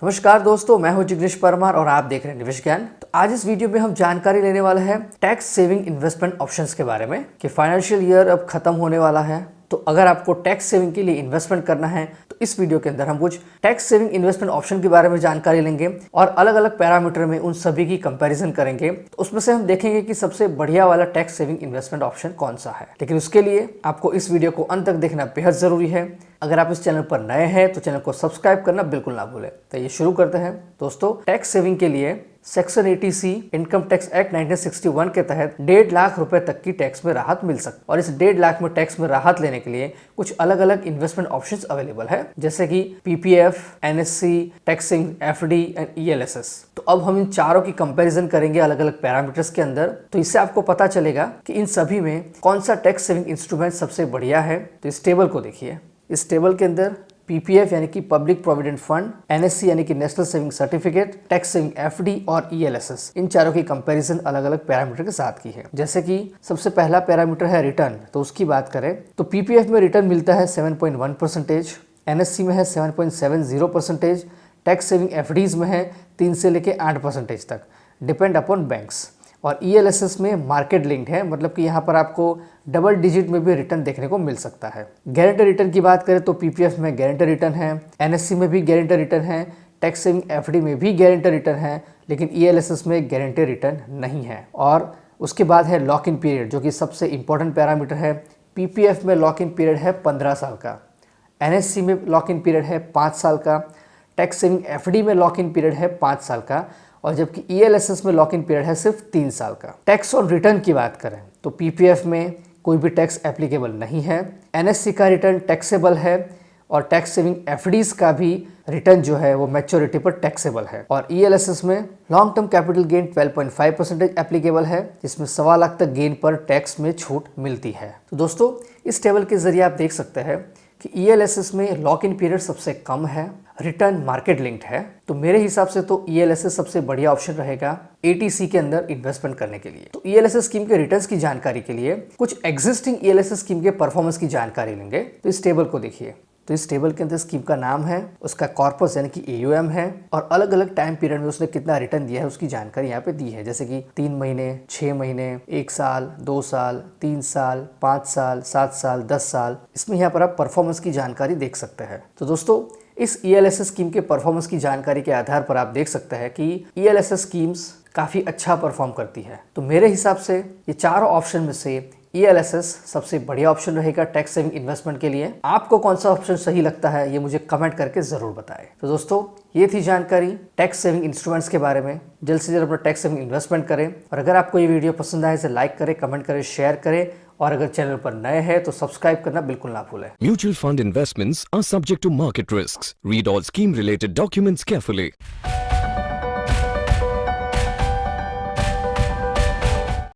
नमस्कार दोस्तों, मैं हूं जिग्नेश परमार और आप देख रहे हैं निवेश ज्ञान। तो आज इस वीडियो में हम जानकारी लेने वाले हैं टैक्स सेविंग इन्वेस्टमेंट ऑप्शंस के बारे में कि फाइनेंशियल ईयर अब खत्म होने वाला है। तो अगर आपको टैक्स सेविंग के लिए इन्वेस्टमेंट करना है तो इस वीडियो के अंदर हम कुछ टैक्स सेविंग इन्वेस्टमेंट ऑप्शन के बारे में जानकारी लेंगे और अलग अलग पैरामीटर में उन सभी की कंपैरिजन करेंगे। तो उसमें से हम देखेंगे कि सबसे बढ़िया वाला टैक्स सेविंग इन्वेस्टमेंट ऑप्शन कौन सा है। लेकिन उसके लिए आपको इस वीडियो को अंत तक देखना बेहद जरूरी है। अगर आप इस चैनल पर नए हैं तो चैनल को सब्सक्राइब करना बिल्कुल ना भूलें। तो ये शुरू करते हैं। दोस्तों, टैक्स सेविंग के लिए section 80C income tax act 1961 के तहत 1.5 लाख रुपए तक की टैक्स में राहत मिल सकती है और इस 1.5 लाख में टैक्स में राहत लेने के लिए कुछ अलग अलग इन्वेस्टमेंट ऑप्शंस अवेलेबल है, जैसे कि PPF, NSC, taxing FD and ELSS। तो अब हम इन चारों की कंपैरिजन करेंगे अलग अलग पैरामीटर्स के अंदर। तो इससे आपको पता चलेगा कि इन सभी में कौन सा टैक्स सेविंग इंस्ट्रूमेंट सबसे बढ़िया है। तो इस टेबल को देखिए। इस टेबल के अंदर PPF यानी कि पब्लिक प्रोविडेंट फंड, NSC यानी कि national saving certificate, tax saving FD और ELSS, इन चारों की कंपैरिजन अलग अलग पैरामीटर के साथ की है। जैसे कि सबसे पहला पैरामीटर है रिटर्न। तो उसकी बात करें तो PPF में रिटर्न मिलता है 7.1%, NSC में है 7.70%, टैक्स सेविंग FDs में है 3 से लेके 8% तक, डिपेंड अपॉन बैंक्स। और ELSS में मार्केट लिंक्ड है, मतलब कि यहाँ पर आपको डबल डिजिट में भी रिटर्न देखने को मिल सकता है। गारंटर रिटर्न की बात करें तो PPF में गारंटर रिटर्न है, NSC में भी गारंटर रिटर्न है, टैक्स सेविंग FD में भी गारंटर रिटर्न है, लेकिन ELSS में गारंटर रिटर्न नहीं है। और उसके बाद है लॉक इन पीरियड, जो कि सबसे इंपॉर्टेंट पैरामीटर है। PPF में लॉक इन पीरियड है 15 साल का, NSC में लॉक इन पीरियड है 5 साल का, टैक्स सेविंग FD में लॉक इन पीरियड है 5 साल का, और जबकि ELSS में लॉक इन पीरियड है सिर्फ 3 साल का। टैक्स ऑन रिटर्न की बात करें तो PPF में कोई भी टैक्स एप्लीकेबल नहीं है, NSC का रिटर्न टैक्सेबल है और टैक्स सेविंग FDs का भी रिटर्न जो है वो मैच्योरिटी पर टैक्सेबल है। और ELSS में long term capital gain 12.5% applicable है, जिसमें 1.25 लाख तक गेन पर टैक्स में छूट मिलती है। तो दोस्तों, इस टेबल के जरिए आप देख सकते हैं कि ELSS में लॉक इन पीरियड सबसे कम है, रिटर्न मार्केट लिंक्ड है। तो मेरे हिसाब से तो ELSS सबसे बढ़िया ऑप्शन रहेगा 80C के अंदर इन्वेस्टमेंट करने के लिए। तो ELSS स्कीम के रिटर्न्स की जानकारी के लिए कुछ एग्जिस्टिंग ELSS स्कीम के परफॉर्मेंस की जानकारी लेंगे। तो इस टेबल को देखिए। तो इस टेबल के अंदर स्कीम का नाम है, उसका कॉर्पस यानी कि AUM है, और अलग अलग टाइम पीरियड में उसने कितना रिटर्न दिया है उसकी जानकारी यहाँ पे दी है, जैसे कि 3 महीने, 6 महीने, 1 साल, 2 साल, 3 साल, 5 साल, 7 साल, 10 साल। इसमें यहाँ पर आप परफॉर्मेंस की जानकारी देख सकते हैं। तो दोस्तों, इस ELSS स्कीम के परफॉर्मेंस की जानकारी के आधार पर आप देख सकते हैं कि ELSS स्कीम्स काफ़ी अच्छा परफॉर्म करती है। तो मेरे हिसाब से ये चारों ऑप्शन में से ELSS सबसे बढ़िया ऑप्शन रहेगा टैक्स सेविंग इन्वेस्टमेंट के लिए। आपको कौन सा ऑप्शन सही लगता है ये मुझे कमेंट करके जरूर बताएं। तो दोस्तों, ये थी जानकारी टैक्स सेविंग इंस्ट्रूमेंट्स के बारे में। जल्द से जल्द अपना टैक्स सेविंग इन्वेस्टमेंट करें, और अगर आपको ये वीडियो पसंद आए तो लाइक करें, कमेंट करें, शेयर करें, और अगर चैनल पर नए हैं तो सब्सक्राइब करना बिल्कुल ना भूलें। Mutual fund investments are subject to market risks. Read all scheme related documents carefully.